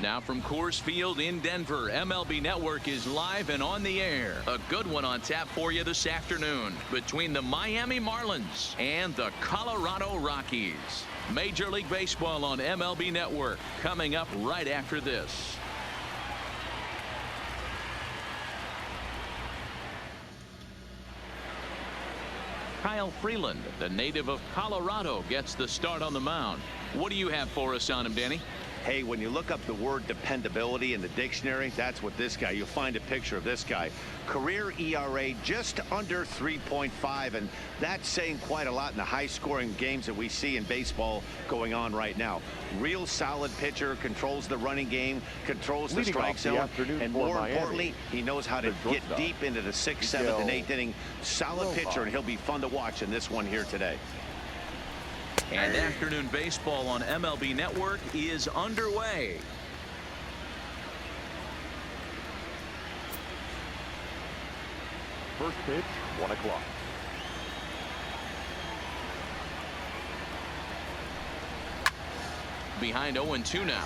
Now from Coors Field in Denver, MLB Network is live and on the air. A good one on tap for you this afternoon between the Miami Marlins and the Colorado Rockies. Major League Baseball on MLB Network coming up right after this. Kyle Freeland, the native of Colorado, gets the start on the mound. What do you have for us on him, Danny? Hey, when you look up the word dependability in the dictionary, that's what this guy, you'll find a picture of this guy. Career ERA just under 3.5, and that's saying quite a lot in the high-scoring games that we see in baseball going on right now. Real solid pitcher, controls the running game, controls the strike zone, and more importantly, he knows how to get deep into the 6th, 7th, and 8th inning. Solid pitcher, and he'll be fun to watch in this one here today. And afternoon baseball on MLB Network is underway. First pitch, 1 o'clock. Behind 0-2 now.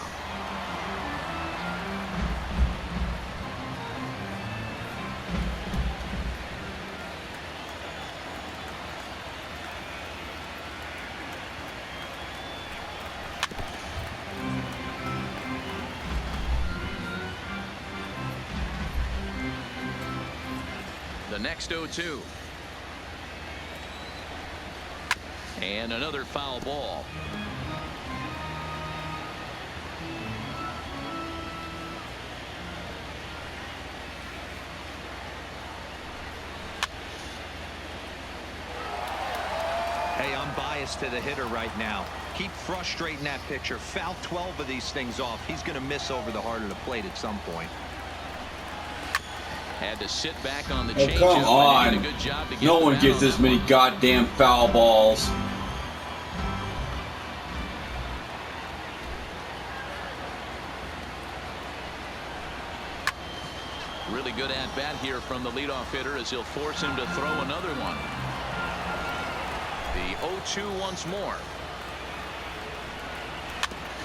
The next 0-2. And another foul ball. Hey, I'm biased to the hitter right now. Keep frustrating that pitcher. Foul 12 of these things off. He's going to miss over the heart of the plate at some point. Had to sit back on the Oh, change. come on. A good job to get No one gets this many goddamn foul balls. Really good at bat here from the leadoff hitter as he'll force him to throw another one. The 0-2 once more.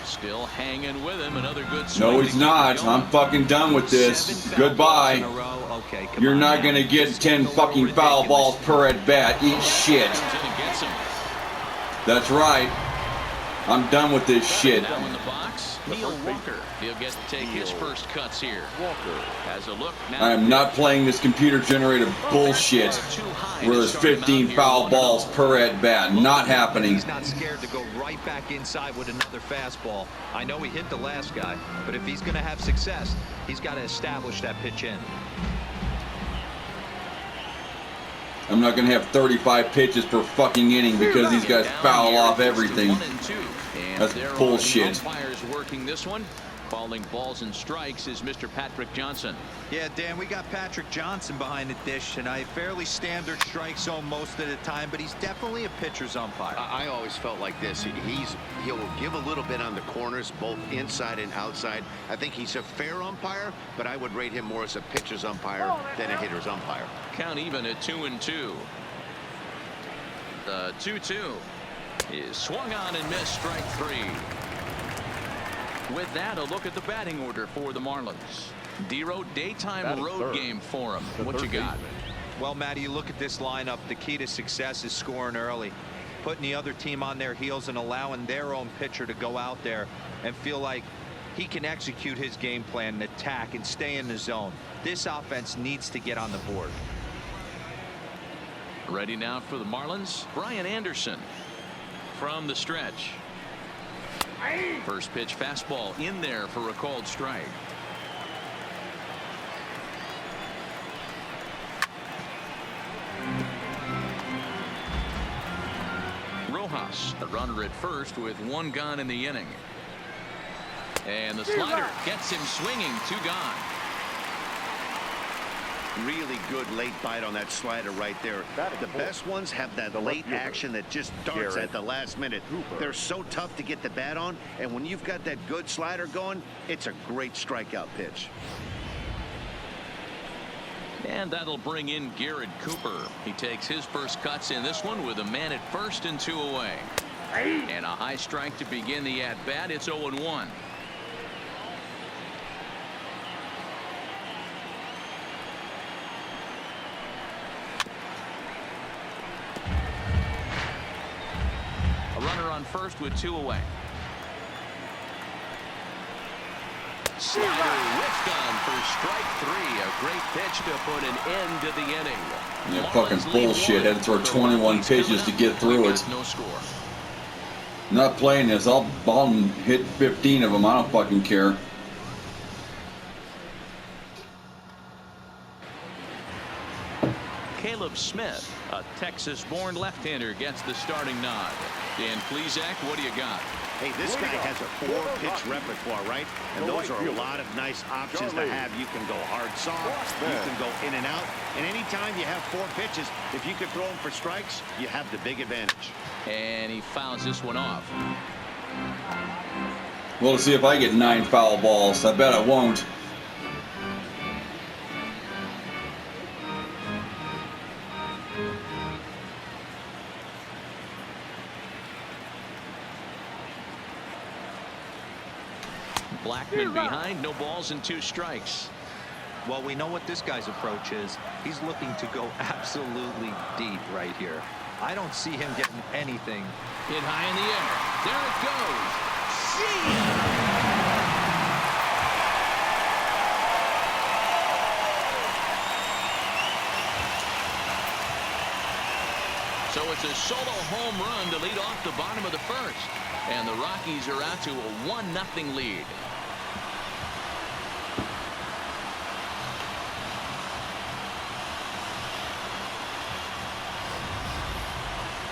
Still hanging with him. Another good swing. No, he's not. I'm fucking done with this. Goodbye. Okay, You're not going to get 10 fucking foul balls per at bat. Eat shit. That's right. I'm done with this shit. Now in the box, Neil Walker. He'll get to take his first cuts here. Has a look now. I am not playing this computer-generated bullshit where there's 15 foul balls per at bat. Not happening. He's not scared to go right back inside with another fastball. I know he hit the last guy, but if he's going to have success, he's got to establish that pitch in. I'm not going to have 35 pitches per fucking inning because these guys foul off everything. That's bullshit. Umpires working this one. Calling balls and strikes is Mr. Patrick Johnson. Yeah, Dan, we got Patrick Johnson behind the dish tonight. Fairly standard strike zone most of the time, but he's definitely a pitcher's umpire. I always felt like this. He'll give a little bit on the corners, both inside and outside. I think he's a fair umpire, but I would rate him more as a pitcher's umpire than a hitter's umpire. Count even at 2-2. The 2-2 is swung on and missed. Strike 3. With that, a look at the batting order for the Marlins. Dero, daytime road game for him. What you got? Well, Matty, you look at this lineup. The key to success is scoring early, putting the other team on their heels and allowing their own pitcher to go out there and feel like he can execute his game plan and attack and stay in the zone. This offense needs to get on the board. Ready now for the Marlins, Brian Anderson from the stretch. First pitch fastball in there for a called strike. Rojas, a runner at first with 1 gone in the inning. And the slider gets him swinging. 2 gone. Really good late bite on that slider right there. The best ones have that late action that just darts at the last minute. They're so tough to get the bat on, and when you've got that good slider going, it's a great strikeout pitch. And that'll bring in Garrett Cooper. He takes his first cuts in this one with a man at first and 2 away. And a high strike to begin the at-bat. It's 0-1. on first with 2 away. Slider whiffed on for strike 3. A great pitch to put an end to the inning. Yeah, fucking bullshit. Had to throw 21 pitches to get through it. No score. Not playing this. I'll hit 15 of them. I don't fucking care. Caleb Smith, a Texas-born left-hander, gets the starting nod. Dan Plesac, what do you got? Hey, this guy has a 4-pitch repertoire, right? And those are a lot of nice options to have. You can go hard soft, you can go in and out. And anytime you have 4 pitches, if you can throw them for strikes, you have the big advantage. And he fouls this one off. Well, let's see if I get 9 foul balls. I bet I won't. Blackman behind, no balls and 2 strikes. Well, we know what this guy's approach is. He's looking to go absolutely deep right here. I don't see him getting anything. Hit high in the air. There it goes. See ya! So it's a solo home run to lead off the bottom of the first. And the Rockies are out to a 1-0 lead.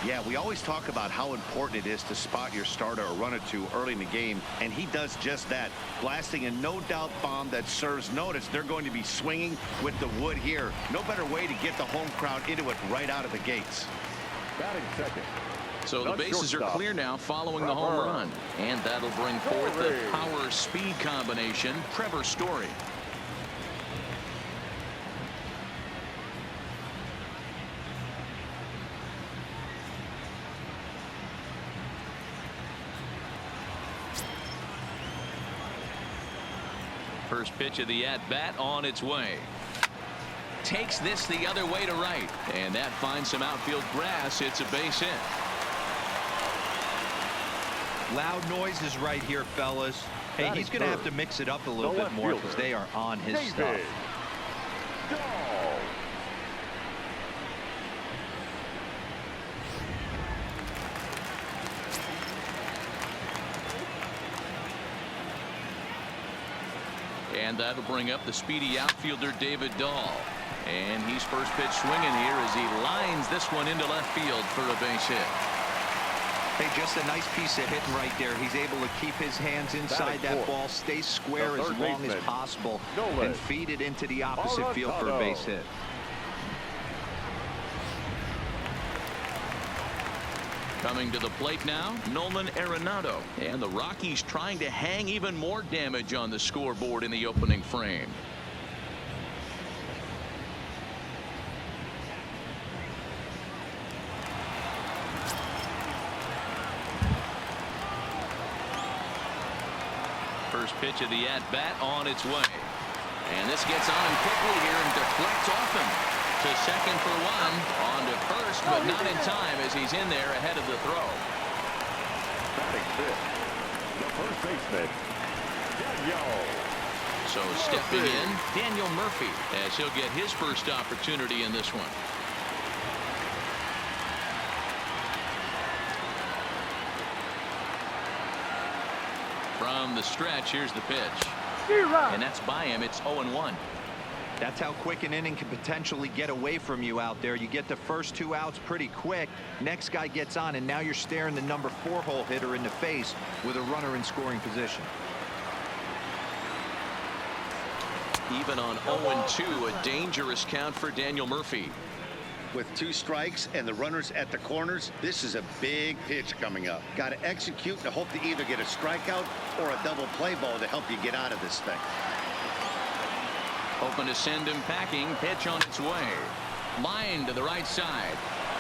Yeah, we always talk about how important it is to spot your starter or run it to early in the game, and he does just that, blasting a no-doubt bomb that serves notice. They're going to be swinging with the wood here. No better way to get the home crowd into it right out of the gates. Batting second. So the bases are clear now following the home run, and that'll bring forth the power-speed combination, Trevor Story. First pitch of the at-bat on its way. Takes this the other way to right, and that finds some outfield grass. It's a base hit. Loud noises right here, fellas. Hey, he's going to have to mix it up a little bit more because they are on his stuff. And that'll bring up the speedy outfielder David Dahl. And he's first pitch swinging here as he lines this one into left field for a base hit. Hey, just a nice piece of hitting right there. He's able to keep his hands inside that ball, stay square as long as possible, and feed it into the opposite field for a base hit. Coming to the plate now, Nolan Arenado. And the Rockies trying to hang even more damage on the scoreboard in the opening frame. First pitch of the at-bat on its way. And this gets on him quickly here and deflects off him. To second for 1, on to first, but not in time as he's in there ahead of the throw. Batting fifth, the first baseman, Daniel. So stepping in, Daniel Murphy, as he'll get his first opportunity in this one. From the stretch, here's the pitch. And that's by him. It's 0-1. That's how quick an inning can potentially get away from you out there. You get the first 2 outs pretty quick. Next guy gets on, and now you're staring the number 4 hole hitter in the face with a runner in scoring position. Even on 0-2, a dangerous count for Daniel Murphy. With 2 strikes and the runners at the corners, this is a big pitch coming up. Got to execute and hope to either get a strikeout or a double play ball to help you get out of this thing. Hoping to send him packing. Pitch on its way. Line to the right side.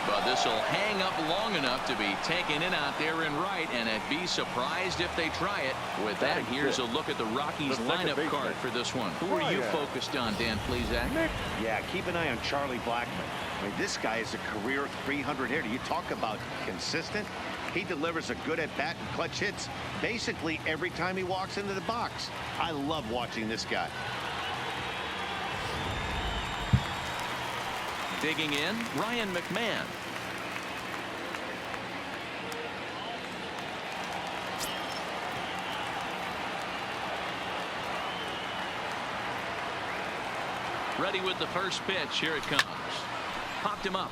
But this will hang up long enough to be taken in out there and right, and I'd be surprised if they try it. With that, here's a look at the Rockies lineup card for this one. Who are you focused on, Dan Plesac? Yeah, keep an eye on Charlie Blackmon. I mean, this guy is a career 300 hitter. You talk about consistent. He delivers a good at-bat and clutch hits basically every time he walks into the box. I love watching this guy. Digging in, Ryan McMahon. Ready with the first pitch. Here it comes. Popped him up.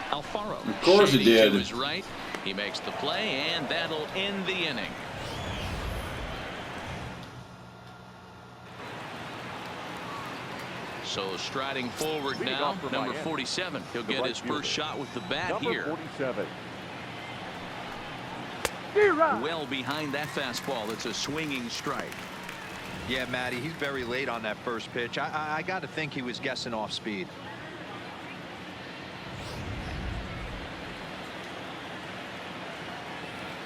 Alfaro. Of course he did. To his right. He makes the play, and that'll end the inning. So striding forward now, number 47. He'll get his first shot with the bat here. 47. Well behind that fastball. It's a swinging strike. Yeah, Matty, he's very late on that first pitch. I got to think he was guessing off speed.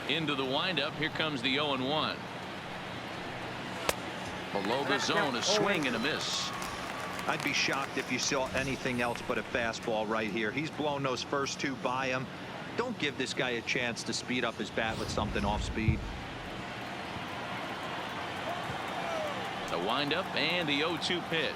Into the windup. Here comes the 0-1. Below the zone, a swing and a miss. I'd be shocked if you saw anything else but a fastball right here. He's blown those first two by him. Don't give this guy a chance to speed up his bat with something off speed. The windup and the 0-2 pitch.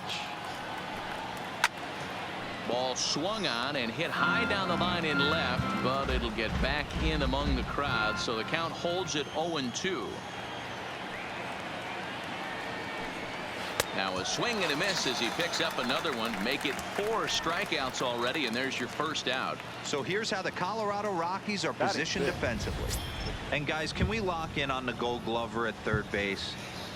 Ball swung on and hit high down the line in left, but it'll get back in among the crowd, so the count holds at 0-2. Now a swing and a miss as he picks up another one. Make it 4 strikeouts already, and there's your first out. So here's how the Colorado Rockies are positioned defensively. And guys, can we lock in on the Gold Glover at third base?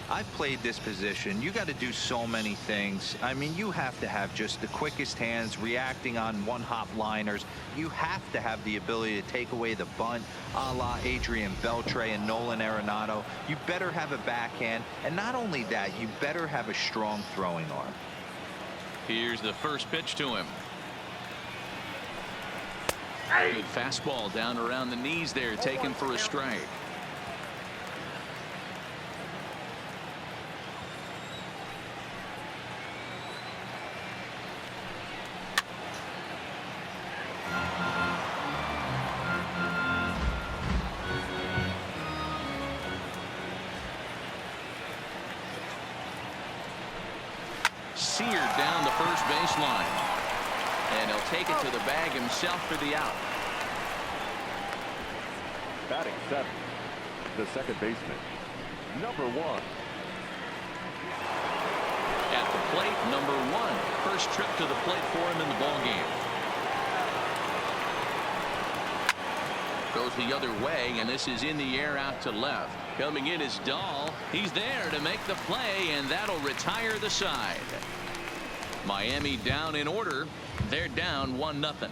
I've played this position. You got to do so many things. I mean, you have to have just the quickest hands, reacting on one-hop liners. You have to have the ability to take away the bunt, a la Adrian Beltre and Nolan Arenado. You better have a backhand, and not only that, you better have a strong throwing arm. Here's the first pitch to him. Good fastball down around the knees there, taken for a strike. Seared down the first baseline, and he'll take it to the bag himself for the out. Batting 7, the second baseman, number 1. At the plate, number 1. First trip to the plate for him in the ball game. Goes the other way, and this is in the air out to left. Coming in is Dahl. He's there to make the play, and that'll retire the side. Miami down in order. They're down 1-0.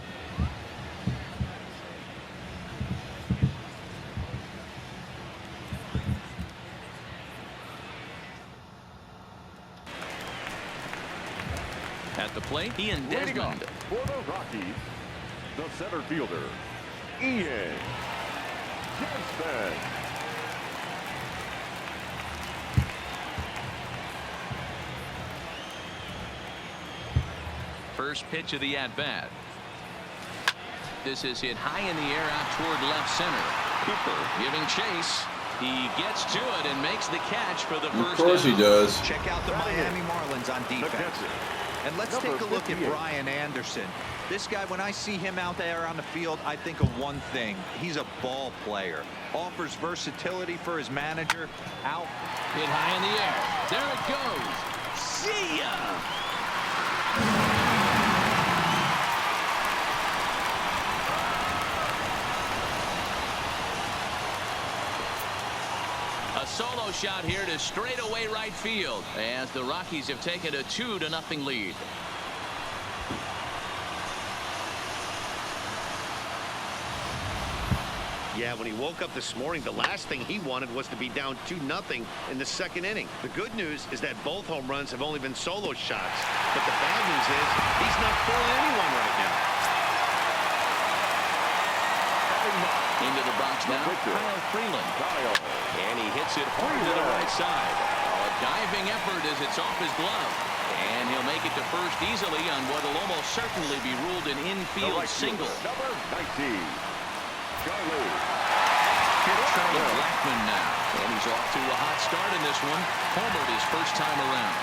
At the plate, Ian Desmond. For the Rockies, the center fielder, Ian Desmond. First pitch of the at-bat. This is hit high in the air out toward left center. Cooper giving chase. He gets to it and makes the catch for the first. Of course he does. Check out the Miami Marlins on defense. And let's take a look at Brian Anderson. This guy, when I see him out there on the field, I think of one thing. He's a ball player. Offers versatility for his manager. Out. Hit high in the air. There it goes. See ya. A solo shot here to straightaway right field as the Rockies have taken a 2-0 lead. Yeah, when he woke up this morning, the last thing he wanted was to be down 2-0 in the second inning. The good news is that both home runs have only been solo shots. But the bad news is he's not fooling anyone right now. Into the box now, Kyle Freeland. And he hits it hard to the right side. A diving effort as it's off his glove. And he'll make it to first easily on what will almost certainly be ruled an infield single. Number 19, Charlie. Here's Charlie Blackmon now. And he's off to a hot start in this one. Homered his first time around.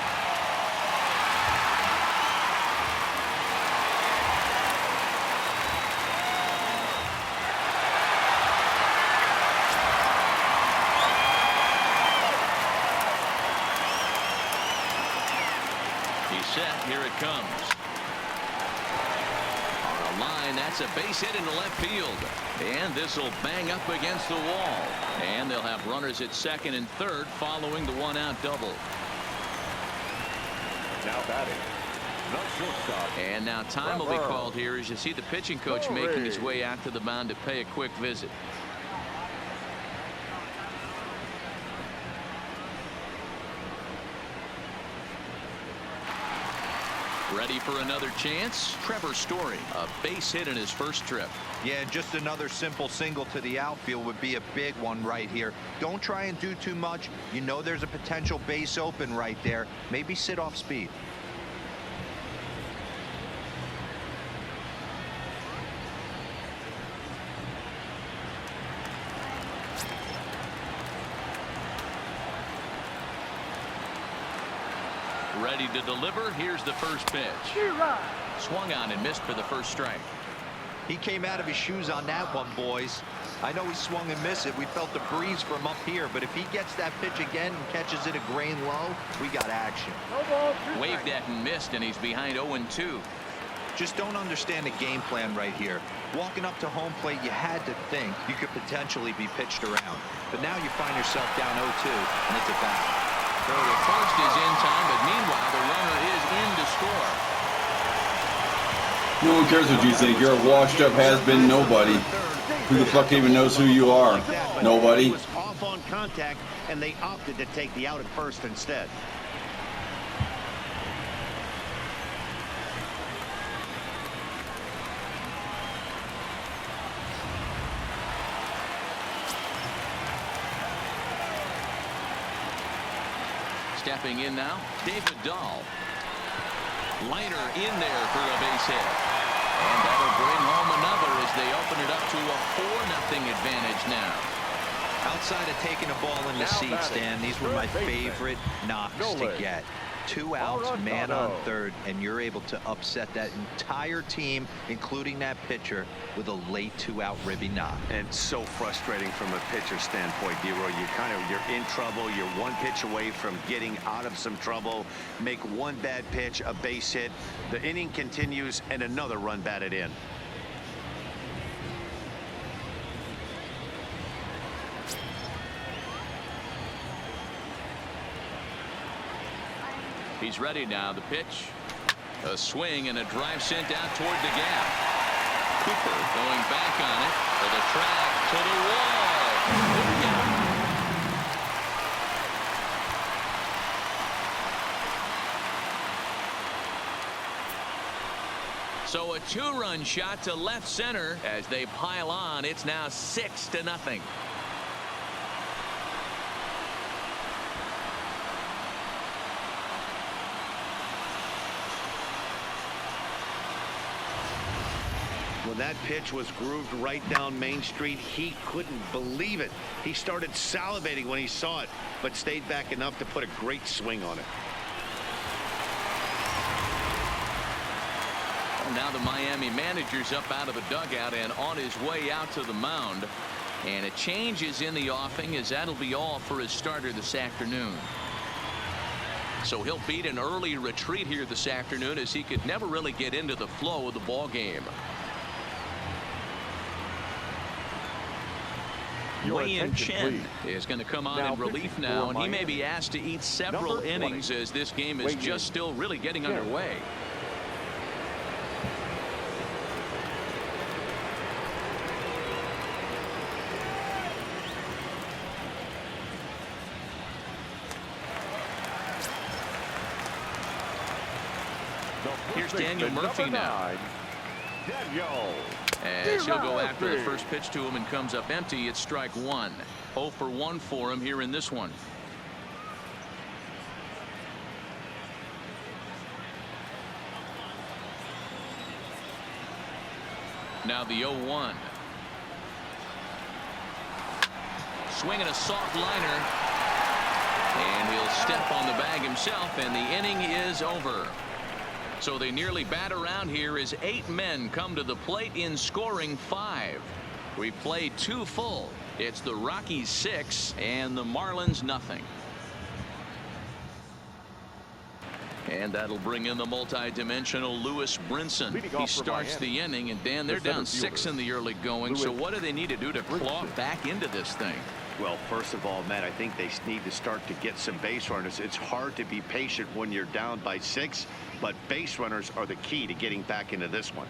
He's set. Here it comes. On a line, that's a base hit into left field. And this will bang up against the wall. And they'll have runners at second and third following the one-out double. Now batting, the shortstop. And now time will be called here as you see the pitching coach making his way out to the mound to pay a quick visit. Ready for another chance? Trevor Story, a base hit in his first trip. Yeah, just another simple single to the outfield would be a big one right here. Don't try and do too much. You know there's a potential base open right there. Maybe sit off speed. Ready to deliver. Here's the first pitch. Swung on and missed for the first strike. He came out of his shoes on that one, boys. I know he swung and missed it. We felt the breeze from up here, but if he gets that pitch again and catches it a grain low, we got action. Waved at and missed, and he's behind 0-2. Just don't understand the game plan right here. Walking up to home plate, you had to think you could potentially be pitched around. But now you find yourself down 0-2, and it's a foul. So the first is in time, but meanwhile the runner is in to score. No one cares what you think. You're a washed up has-been nobody. Who the fuck even knows who you are? Nobody. He was off on contact, and they opted to take the out at first instead. Stepping in now, David Dahl. Liner in there for a base hit. And that'll bring home another as they open it up to a 4-0 advantage now. Outside of taking a ball in the seats, Dan, these were my favorite knocks to get. 2 outs, man on third, and you're able to upset that entire team, including that pitcher, with a late 2-out ribby knock. And so frustrating from a pitcher standpoint, D-Roy. You're in trouble. You're one pitch away from getting out of some trouble. Make one bad pitch, a base hit. The inning continues, and another run batted in. He's ready now. The pitch. A swing and a drive sent out toward the gap. Cooper going back on it for the track to the wall. So a 2-run shot to left center as they pile on. It's now 6-0. When that pitch was grooved right down Main Street, he couldn't believe it. He started salivating when he saw it, but stayed back enough to put a great swing on it. Well, now the Miami manager's up out of the dugout and on his way out to the mound. And a change is in the offing as that'll be all for his starter this afternoon. So he'll beat an early retreat here this afternoon as he could never really get into the flow of the ball game. Wei-Yin Chen is going to come on in relief now, and he may be asked to eat several innings as this game is just still really getting underway. Here's Daniel Murphy now. As he'll go after the first pitch to him and comes up empty. It's strike one. 0 for 1 for him here in this one. Now the 0-1. Swinging a soft liner. And he'll step on the bag himself, and the inning is over. So they nearly bat around here as 8 men come to the plate in scoring 5. We played 2 full. It's the Rockies 6 and the Marlins nothing. And that'll bring in the multi-dimensional Lewis Brinson. Leading He off for starts Miami, the inning, and Dan, they're the down center 6 fielder, in the early going. So Lewis what do they need to do to claw Brinson. back into this thing? Well, first of all, Matt, I think they need to start to get some base runners. It's hard to be patient when you're down by 6, but base runners are the key to getting back into this one.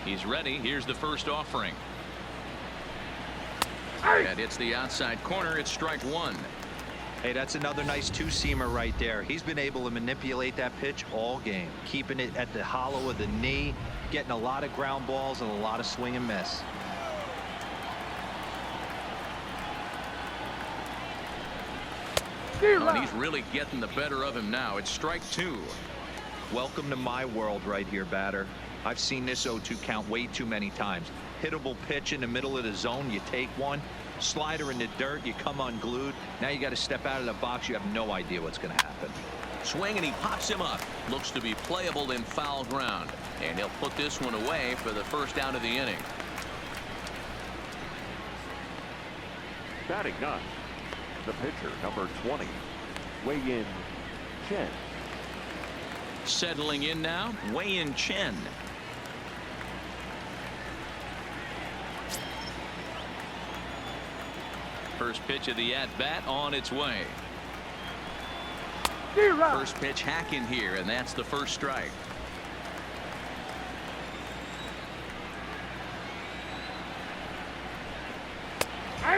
He's ready. Here's the first offering. That hits the outside corner. It's strike one. Hey, that's another nice two-seamer right there. He's been able to manipulate that pitch all game, keeping it at the hollow of the knee, getting a lot of ground balls and a lot of swing and miss. And he's really getting the better of him now. It's strike two. Welcome to my world right here, batter. I've seen this 0-2 count way too many times. Hittable pitch in the middle of the zone, you take one. Slider in the dirt, you come unglued. Now you got to step out of the box. You have no idea what's going to happen. Swing, and he pops him up. Looks to be playable in foul ground. And he'll put this one away for the first out of the inning. Batting ninth, the pitcher, number 20, Wei-Yin Chen. Settling in now, Wei-Yin Chen. First pitch of the at-bat on its way. First pitch hack in here, and that's the first strike.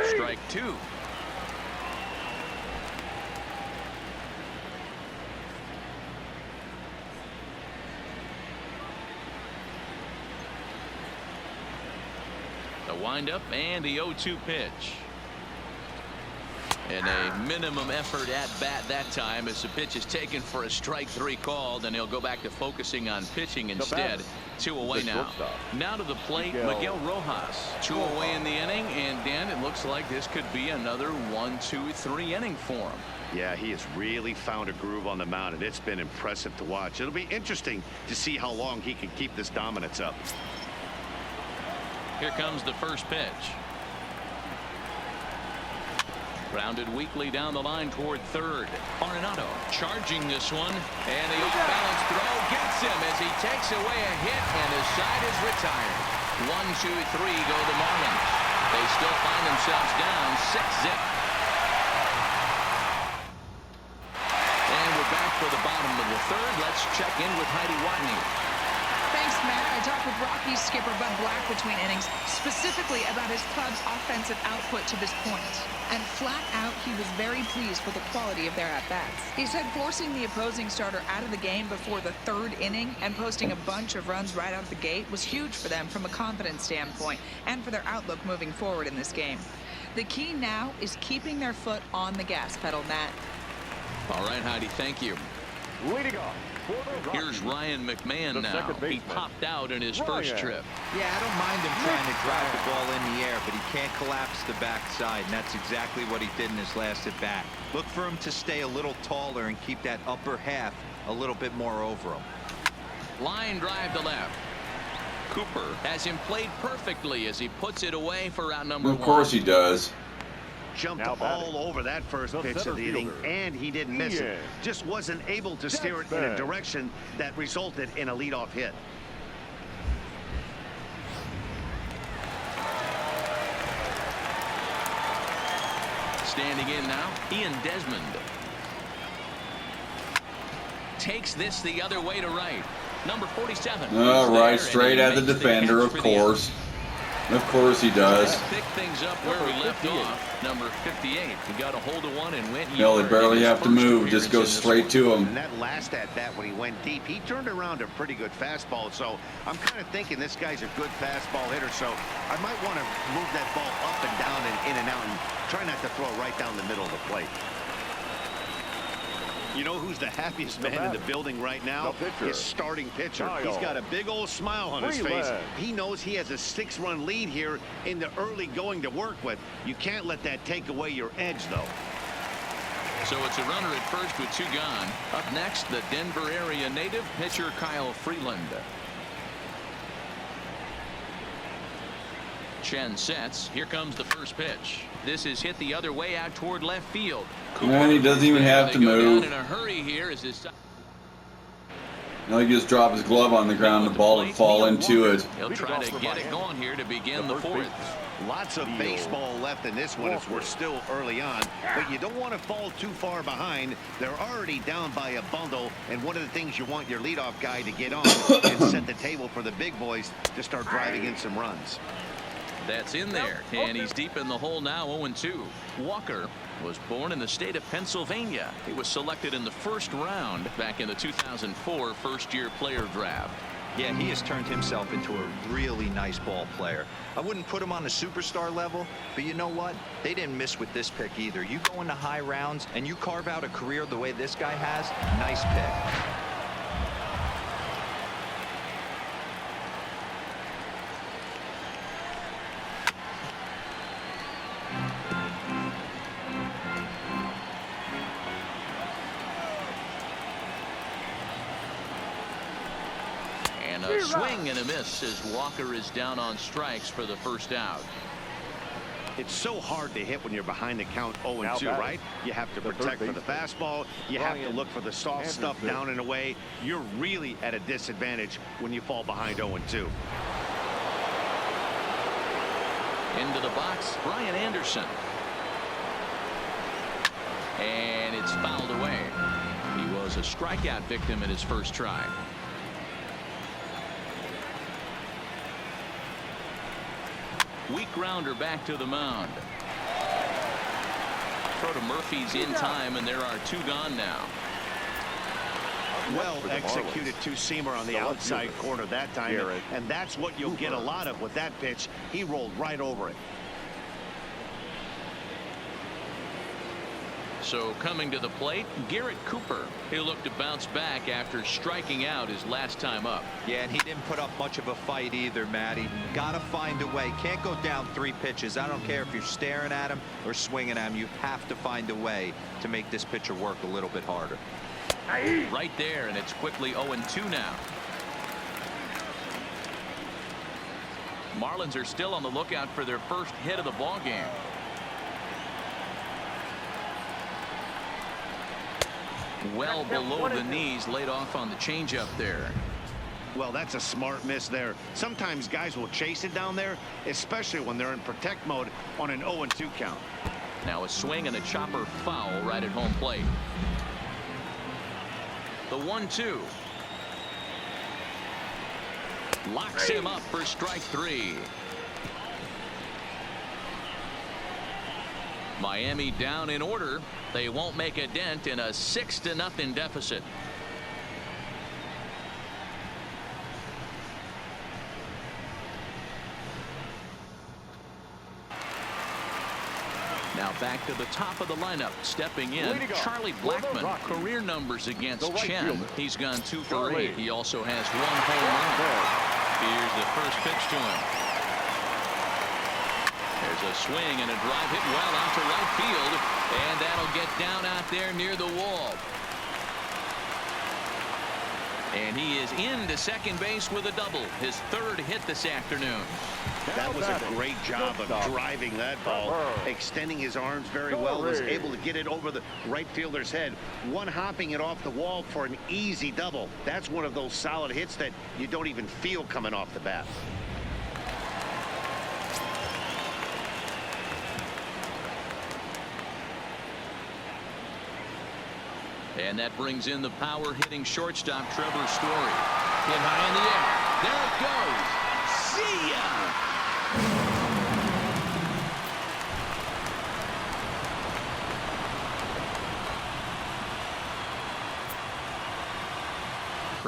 Strike two. The windup and the 0-2 pitch. And a minimum effort at bat that time as the pitch is taken for a strike three call. Then he'll go back to focusing on pitching instead. 2 away now. Now to the plate, Miguel Rojas. 2 away in the inning, and Dan, it looks like this could be another 1-2-3 inning for him. Yeah, he has really found a groove on the mound, and it's been impressive to watch. It'll be interesting to see how long he can keep this dominance up. Here comes the first pitch. Grounded weakly down the line toward third. Arenado charging this one, and the off-balance throw gets him as he takes away a hit, and his side is retired. 1-2-3 go the Marlins. They still find themselves down 6-zip. And we're back for the bottom of the third. Let's check in with Heidi Watney. Thanks, Matt. I talked with Rockies skipper Bud Black between innings, specifically about his club's offensive output to this point. And flat out, he was very pleased with the quality of their at-bats. He said forcing the opposing starter out of the game before the third inning and posting a bunch of runs right out of the gate was huge for them from a confidence standpoint and for their outlook moving forward in this game. The key now is keeping their foot on the gas pedal, Matt. All right, Heidi, thank you. Leading off. Here's Ryan McMahon now. He popped out in his first trip. Yeah, I don't mind him trying to drive the ball in the air, but he can't collapse the backside, and that's exactly what he did in his last at bat. Look for him to stay a little taller and keep that upper half a little bit more over him. Line drive to left. Cooper has him played perfectly as he puts it away for out number one. Of course he does. Jumped all over that first pitch of the inning, and he didn't miss it. Just wasn't able to steer it in a direction that resulted in a leadoff hit. Standing in now, Ian Desmond. Takes this the other way to right. Number 47. All right, straight at the defender, of course. Of course he does. Pick things up where we left off. Number 58. He got a hold of one and went. Hell, they barely have to move. Just go straight to him. And that last at bat when he went deep, he turned around a pretty good fastball. So I'm kind of thinking this guy's a good fastball hitter. So I might want to move that ball up and down and in and out and try not to throw right down the middle of the plate. You know who's the happiest man in the building right now? His starting pitcher. He's got a big old smile on his face. He knows he has a 6-run lead here in the early going to work with. You can't let that take away your edge, though. So it's a runner at first with 2 gone. Up next, the Denver area native pitcher Kyle Freeland. Chen sets. Here comes the first pitch. This is hit the other way out toward left field. And he doesn't even have to move. In a hurry here as this. Now he just drop his glove on the ground. The ball would fall into it. He'll try to get it going here to begin the 4th. Lots of baseball left in this one as we're still early on, but you don't want to fall too far behind. They're already down by a bundle, and one of the things you want your leadoff guy to get on and set the table for the big boys to start driving in some runs. That's in there, and he's deep in the hole now. 0-2. Walker was born in the state of Pennsylvania. He was selected in the 1st round back in the 2004 first-year player draft. Yeah, he has turned himself into a really nice ball player. I wouldn't put him on the superstar level, but you know what? They didn't miss with this pick either. You go into high rounds and you carve out a career the way this guy has. Nice pick. A swing and a miss as Walker is down on strikes for the 1st out. It's so hard to hit when you're behind the count 0-2, right? You have to protect for the fastball. You have to look for the soft stuff down and away. You're really at a disadvantage when you fall behind 0-2. Into the box, Brian Anderson. And it's fouled away. He was a strikeout victim in his 1st try. Weak grounder back to the mound. Throw to Murphy's in time, and there are 2 gone now. Well executed 2-seamer on the outside corner that time, and that's what you'll get a lot of with that pitch. He rolled right over it. So coming to the plate, Garrett Cooper. He'll look to bounce back after striking out his last time up. Yeah, and he didn't put up much of a fight either, Matty. Gotta find a way. Can't go down 3 pitches. I don't care if you're staring at him or swinging at him. You have to find a way to make this pitcher work a little bit harder. Right there, and it's quickly 0-2 now. Marlins are still on the lookout for their 1st hit of the ball game. Well below the knees, laid off on the changeup there. Well, that's a smart miss there. Sometimes guys will chase it down there, especially when they're in protect mode on an 0-2 count. Now a swing and a chopper foul right at home plate. The 1-2. Locks him up for strike 3. Miami down in order. They won't make a dent in a 6-0 deficit. Now back to the top of the lineup. Stepping in, Charlie Blackmon. Career numbers against Chen. He's gone 2 for 8. He also has 1 home run. Here's the first pitch to him. There's a swing and a drive hit well out to right field, and that'll get down out there near the wall. And he is into second base with a double, his 3rd hit this afternoon. That was a great job of driving that ball, extending his arms very well, was able to get it over the right fielder's head, one-hopping it off the wall for an easy double. That's one of those solid hits that you don't even feel coming off the bat. And that brings in the power-hitting shortstop Trevor Story. Hit high in the air. There it goes. See ya!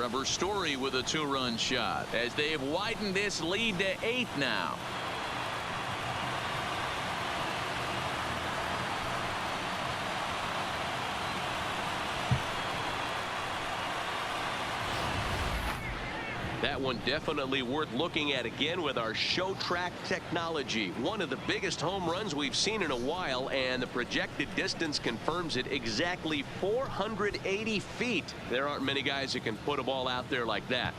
Trevor Story with a 2-run shot as they've widened this lead to 8 now. That one definitely worth looking at again with our show track technology. One of the biggest home runs we've seen in a while, and the projected distance confirms it, exactly 480 feet. There aren't many guys that can put a ball out there like that.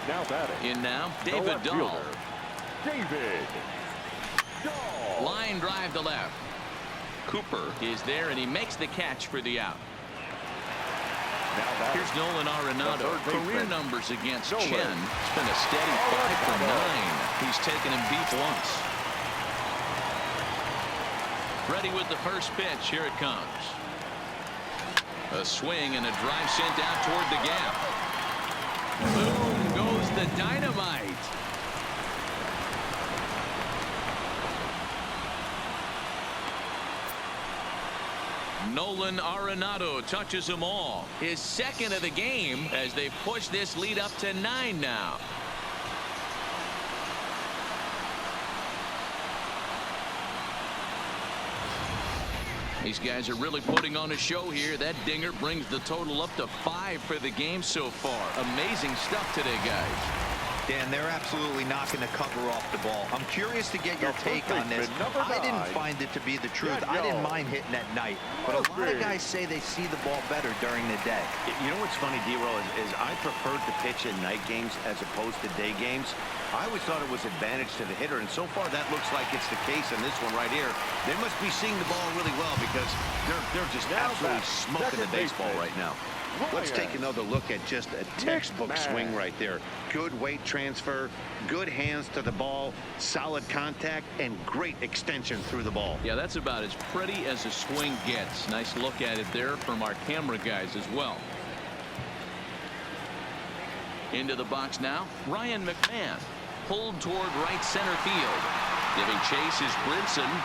Now batting. In now, The David left Dahl. fielder, David Dahl. Line drive to left. Cooper is there, and he makes the catch for the out. Now batting. Here's Nolan Arenado. The third Career baseman, numbers against Nolan Chen. It's been a steady 5 for 9. He's taken him deep once. Ready with the first pitch. Here it comes. A swing and a drive sent out toward the gap. Boom goes the dynamite. Nolan Arenado touches them all. His second of the game as they push this lead up to 9 now. These guys are really putting on a show here. That dinger brings the total up to 5 for the game so far. Amazing stuff today, guys. Dan, they're absolutely not going to cover off the ball. I'm curious to get your take on this. I didn't find it to be the truth. I didn't mind hitting at night, but a lot of guys say they see the ball better during the day. You know what's funny, D-Roll, is I preferred to pitch in night games as opposed to day games. I always thought it was advantage to the hitter, and so far that looks like it's the case in this one right here. They must be seeing the ball really well because they're just absolutely smoking the baseball right now. Let's take another look at just a textbook swing right there. Good weight transfer, good hands to the ball, solid contact, and great extension through the ball. Yeah, that's about as pretty as a swing gets. Nice look at it there from our camera guys as well. Into the box now, Ryan McMahon. Pulled toward right center field. Giving chase is Brinson.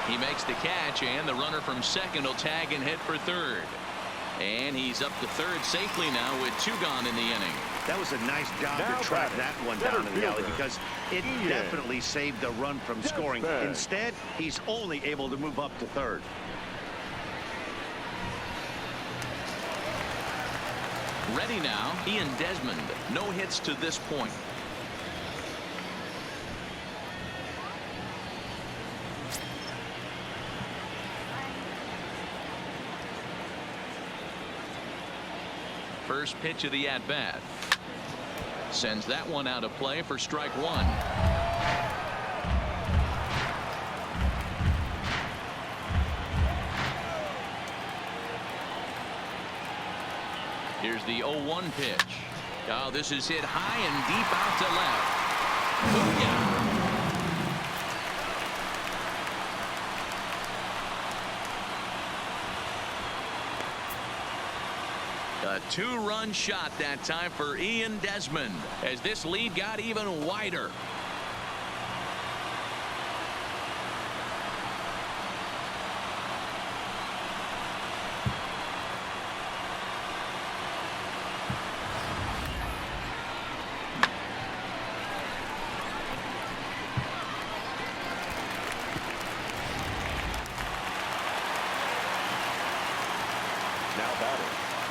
He makes the catch, and the runner from second will tag and hit for third. And he's up to third safely now with 2 gone in the inning. That was a nice job to track that one down in the alley because it definitely saved the run from scoring. Instead, he's only able to move up to third. Ready now, Ian Desmond. No hits to this point. First pitch of the at-bat. Sends that one out of play for strike 1. Here's the 0-1 pitch. Oh, this is hit high and deep out to left. Booyah! A 2-run shot that time for Ian Desmond as this lead got even wider.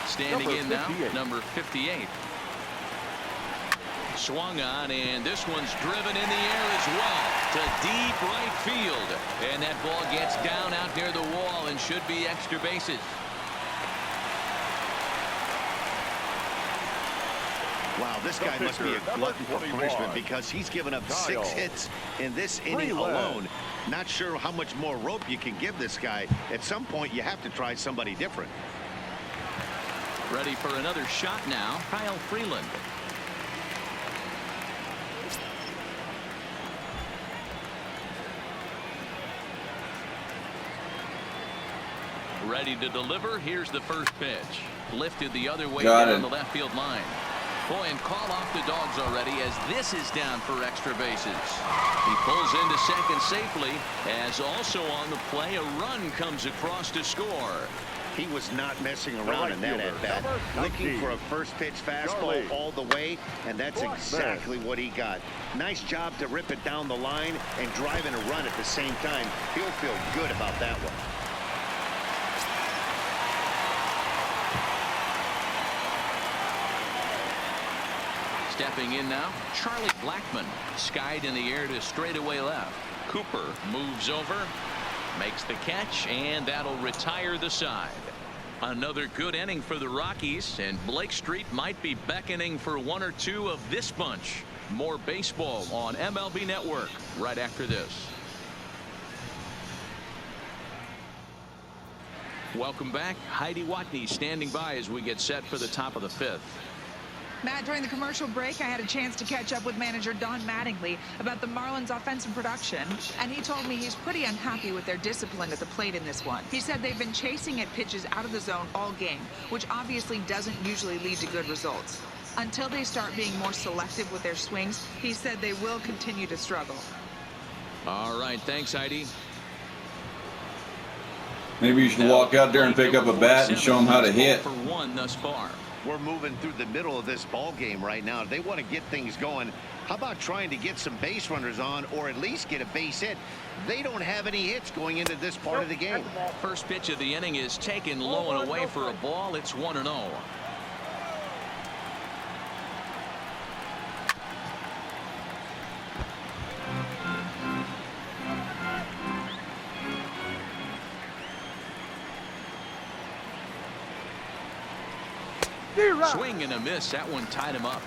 Standing in now, number 58. Swung on, and this one's driven in the air as well to deep right field. And that ball gets down out near the wall and should be extra bases. Wow, this guy must be a glutton for punishment because he's given up 6 hits in this inning alone. Not sure how much more rope you can give this guy. At some point, you have to try somebody different. Ready for another shot now, Kyle Freeland. Ready to deliver. Here's the first pitch. Lifted the other way down the left field line. Boy, and call off the dogs already as this is down for extra bases. He pulls into second safely as also on the play a run comes across to score. He was not messing around in that at-bat. Looking for a first pitch fastball all the way, and that's exactly what he got. Nice job to rip it down the line and drive in a run at the same time. He'll feel good about that one. Stepping in now, Charlie Blackmon, skied in the air to straightaway left. Cooper moves over, makes the catch, and that'll retire the side. Another good inning for the Rockies, and Blake Street might be beckoning for one or two of this bunch. More baseball on MLB Network right after this. Welcome back. Heidi Watney standing by as we get set for the top of the fifth. Matt, during the commercial break, I had a chance to catch up with manager Don Mattingly about the Marlins' offensive production, and he told me he's pretty unhappy with their discipline at the plate in this one. He said they've been chasing at pitches out of the zone all game, which obviously doesn't usually lead to good results. Until they start being more selective with their swings, he said they will continue to struggle. All right, thanks, Heidi. Maybe you should walk out there and pick up a bat and show them how to hit. For one thus far. We're moving through the middle of this ball game right now. If they want to get things going, how about trying to get some base runners on or at least get a base hit? They don't have any hits going into this part of the game. First pitch of the inning is taken low and away for a ball. It's 1-0. Swing and a miss. That one tied him up.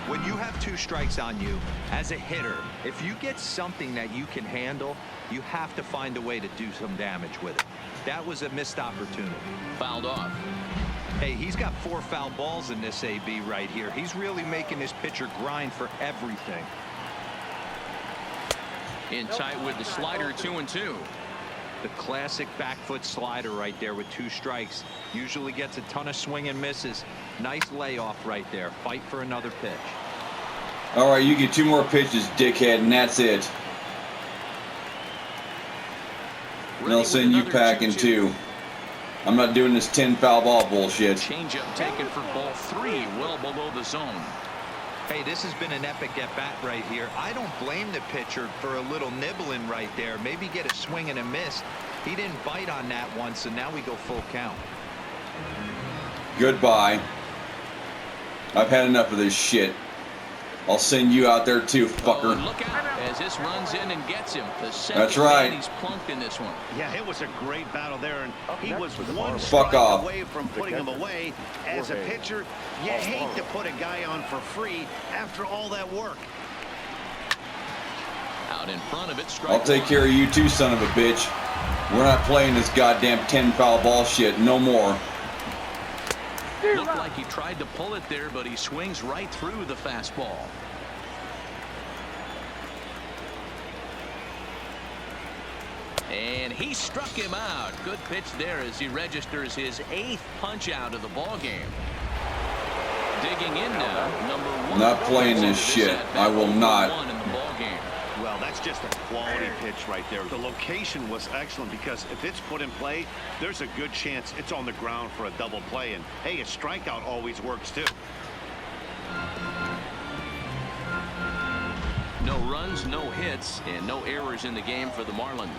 When you have 2 strikes on you as a hitter, if you get something that you can handle, you have to find a way to do some damage with it. That was a missed opportunity. Fouled off. Hey, he's got 4 foul balls in this AB right here. He's really making his pitcher grind for everything. In tight with the slider, 2-2. The classic back foot slider right there with 2 strikes. Usually gets a ton of swing and misses. Nice layoff right there. Fight for another pitch. All right, you get 2 more pitches, dickhead, and that's it. They'll send you packing too. I'm not doing this 10 foul ball bullshit. Changeup taken for ball 3, well below the zone. Hey, this has been an epic at bat right here. I don't blame the pitcher for a little nibbling right there. Maybe get a swing and a miss. He didn't bite on that one, so now we go full count. Goodbye. I've had enough of this shit. I'll send you out there too, fucker. Oh, look out as this runs in and gets him. The That's right. He's plunked in this one. Yeah, it was a great battle there, and he was one Fuck strike off. away from putting him away. As a pitcher, you hate to put a guy on for free after all that work. Out in front of it, strike I'll take care of you too, son of a bitch. We're not playing this goddamn 10 foul ball shit no more. Looked like he tried to pull it there, but he swings right through the fastball. And he struck him out. Good pitch there as he registers his 8th punch out of the ball game. Digging in now, number 1. Not playing this shit. I will not. In the ball game. Well, that's just a quality pitch right there. The location was excellent because if it's put in play, there's a good chance it's on the ground for a double play. And hey, a strikeout always works too. No runs, no hits, and no errors in the game for the Marlins.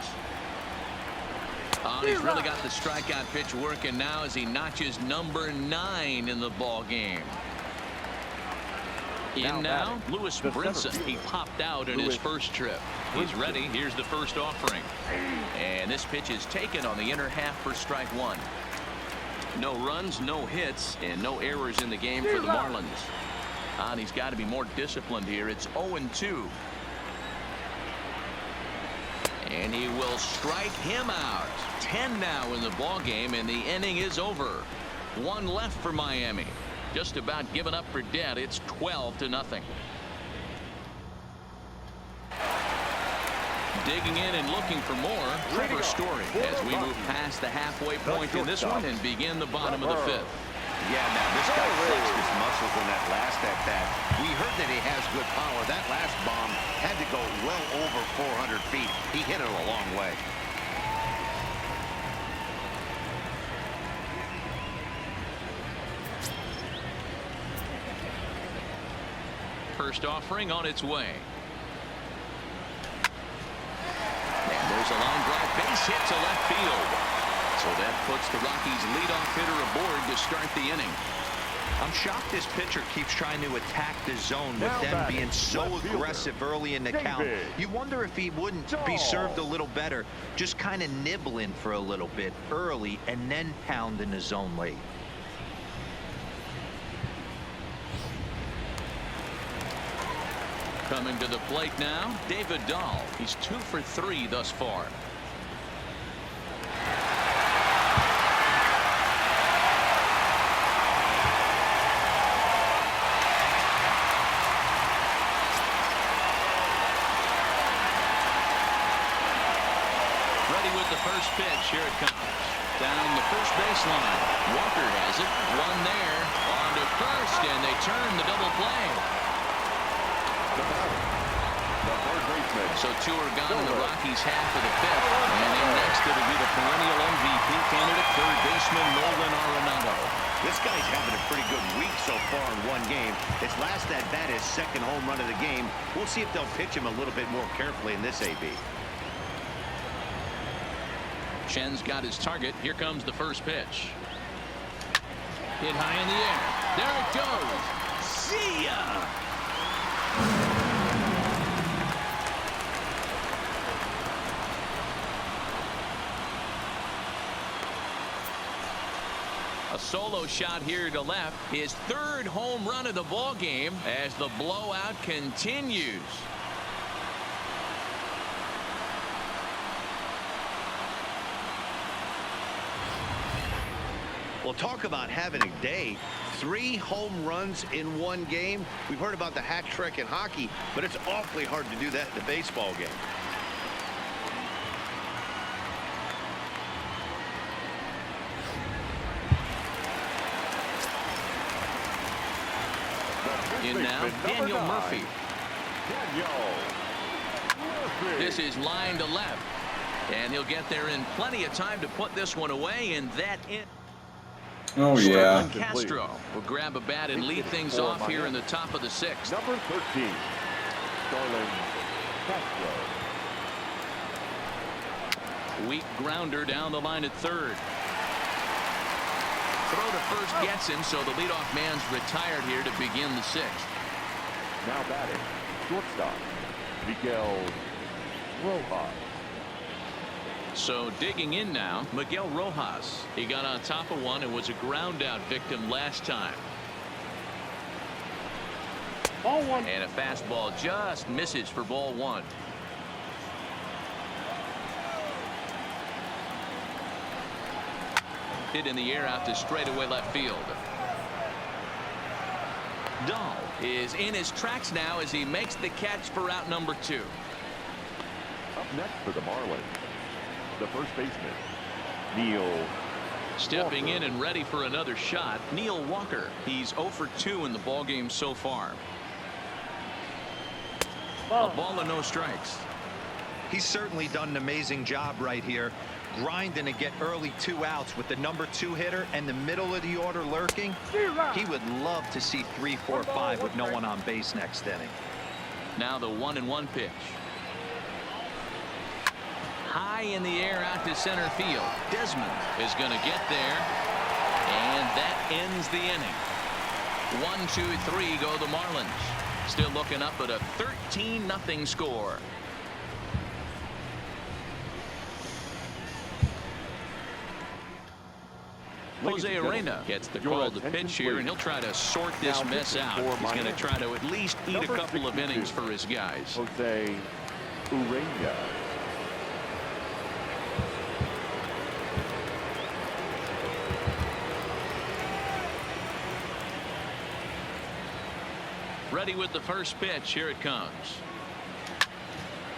He's really got the strikeout pitch working now as he notches number 9 in the ball game. In now, Lewis Brinson. He popped out in his first trip. He's ready. Here's the first offering. And this pitch is taken on the inner half for strike 1. No runs, no hits, and no errors in the game for the Marlins. And he's got to be more disciplined here. It's 0-2. And he will strike him out. 10 now in the ball game, and the inning is over. 1 left for Miami. Just about given up for dead. It's 12-0. Digging in and looking for more, Trevor Story as we move past the halfway point in this one and begin the bottom of the 5th. Yeah, now this guy flexed his muscles in that last at-bat. We heard that he has good power. That last bomb had to go well over 400 feet. He hit it a long way. First offering on its way. And there's a line drive, base hit to left field. So that puts the Rockies leadoff hitter aboard to start the inning. I'm shocked this pitcher keeps trying to attack the zone with them being so aggressive early in the count. You wonder if he wouldn't be served a little better, just kind of nibbling for a little bit early and then pound in the zone late. Coming to the plate now, David Dahl. He's 2 for 3 thus far. Ready with the first pitch. Here it comes. Down the first baseline. Walker has it. One there. On to first, and they turn the double play. So 2 are gone in the Rockies half of the 5th. And then next it'll be the perennial MVP candidate, third baseman Nolan Arenado. This guy's having a pretty good week so far in one game. His last at-bat is second home run of the game. We'll see if they'll pitch him a little bit more carefully in this AB. Chen's got his target. Here comes the first pitch. Hit high in the air. There it goes. See ya! A solo shot here to left. His 3rd home run of the ball game as the blowout continues. Well, talk about having a day. 3 home runs in one game. We've heard about the hat trick in hockey, but it's awfully hard to do that in a baseball game. In now, Daniel Murphy. This is line to left. And he'll get there in plenty of time to put this one away, and that in. Oh, yeah. Castro will grab a bat and lead things off here in the top of the 6th. Number 13, Starlin Castro. Weak grounder down the line at 3rd. Throw to first gets him, so the leadoff man's retired here to begin the 6th. Now batting, shortstop, Miguel Rojas. So digging in now, Miguel Rojas. He got on top of one and was a ground out victim last time. Ball 1. And a fastball just misses for ball 1. Hit in the air out to straightaway left field. Dahl is in his tracks now as he makes the catch for out number 2. Up next for the Marlins, the first baseman, Neil Stepping Walker. in and ready for another shot, Neil Walker. He's 0 for 2 in the ballgame so far. A ball and no strikes. He's certainly done an amazing job right here, grinding to get early 2 outs with the number 2 hitter and the middle of the order lurking. He would love to see 3, 4, 5 with no one on base next inning. Now the 1-1 pitch. High in the air out to center field. Desmond is going to get there, and that ends the inning. 1, 2, 3 go the Marlins. Still looking up at a 13-0 score. Jose Arena gets the call to pitch here, and he'll try to sort this mess out. He's going to try to at least eat a couple of innings for his guys. Jose Urena. Ready with the first pitch. Here it comes.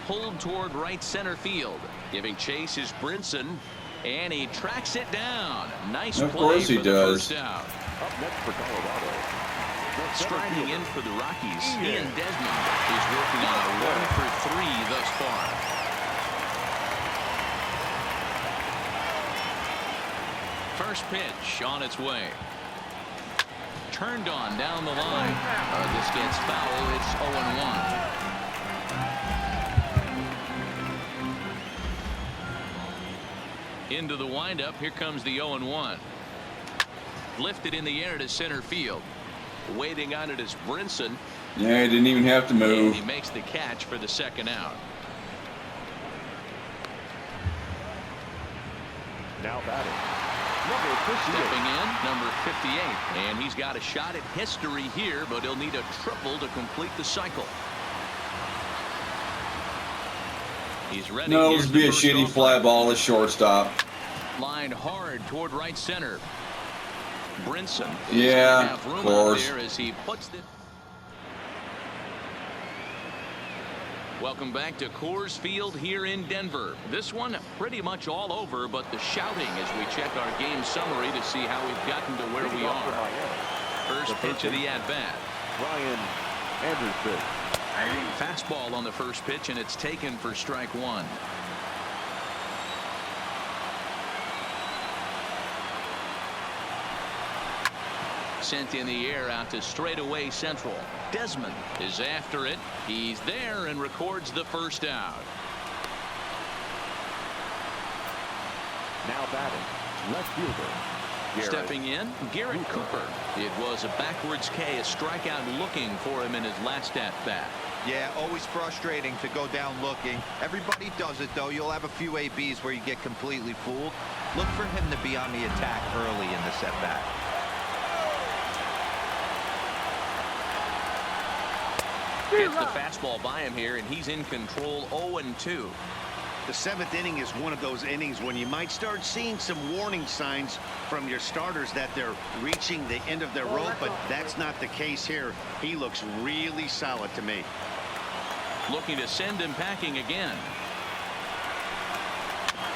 Pulled toward right center field. Giving chase is Brinson. And he tracks it down. Nice play. Of course he for the does. first out. Up next for Colorado. Striding in for the Rockies, Ian Desmond is working on a 1-for-3 thus far. First pitch on its way. Turned on down the line. This gets foul. It's 0-1. Into the windup. Here comes the 0-1. Lifted in the air to center field. Waiting on it is Brinson. Yeah, he didn't even have to move. And he makes the catch for the second out. Now batting. Number 58. Stepping in, number 58. And he's got a shot at history here, but he'll need a triple to complete the cycle. He's ready. No, Here's this would be the a first shitty offering. fly ball to shortstop. Lined hard toward right center. Brinson. Yeah, of of course. There as he puts it. Welcome back to Coors Field here in Denver. This one pretty much all over, but the shouting as we check our game summary to see how we've gotten to where we are. First pitch of the at-bat. Ryan Anderson. Fastball on the first pitch, and it's taken for strike one. Sent in the air out to straightaway central. Desmond is after it. He's there and records the first out. Now batting. Left fielder. Garrett. Stepping in, Garrett Cooper. It was a backwards K, a strikeout looking for him in his last at-bat. Yeah, always frustrating to go down looking. Everybody does it, though. You'll have a few ABs where you get completely fooled. Look for him to be on the attack early in this at-bat. Gets the fastball by him here, and he's in control. 0-2. The seventh inning is one of those innings when you might start seeing some warning signs from your starters that they're reaching the end of their rope, but that's not the case here. He looks really solid to me. Looking to send him packing again.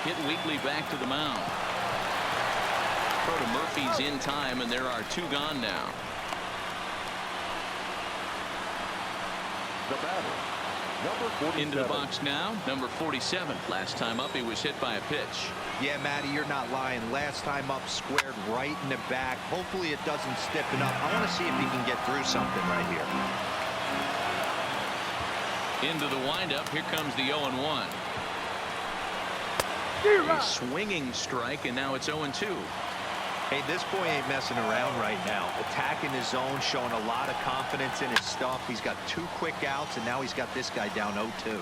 Hit Wheatley back to the mound. Throw to Murphy's in time, and there are two gone now. The batter. Number 47. Into the box now, number 47. Last time up, he was hit by a pitch. Yeah, Matty, you're not lying. Last time up, squared right in the back. Hopefully it doesn't stiffen up. I want to see if he can get through something right here. Into the windup. Here comes the 0-1. A swinging strike, and now it's 0-2. Hey, this boy ain't messing around right now. Attacking his zone, showing a lot of confidence in his stuff. He's got 2 quick outs, and now he's got this guy down 0-2.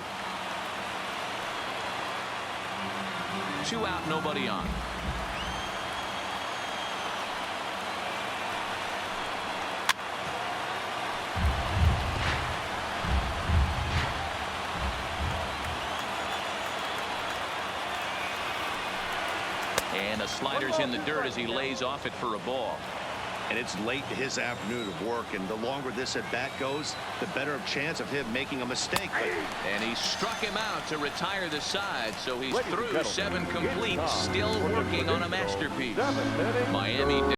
2 out, nobody on. And a slider's in the dirt as he lays off it for a ball. And it's late in his afternoon of work, and the longer this at-bat goes, the better of chance of him making a mistake. And he struck him out to retire the side, so he's Ladies and through gentlemen, 7 complete, it's time still for working on a the masterpiece. 7th inning. Miami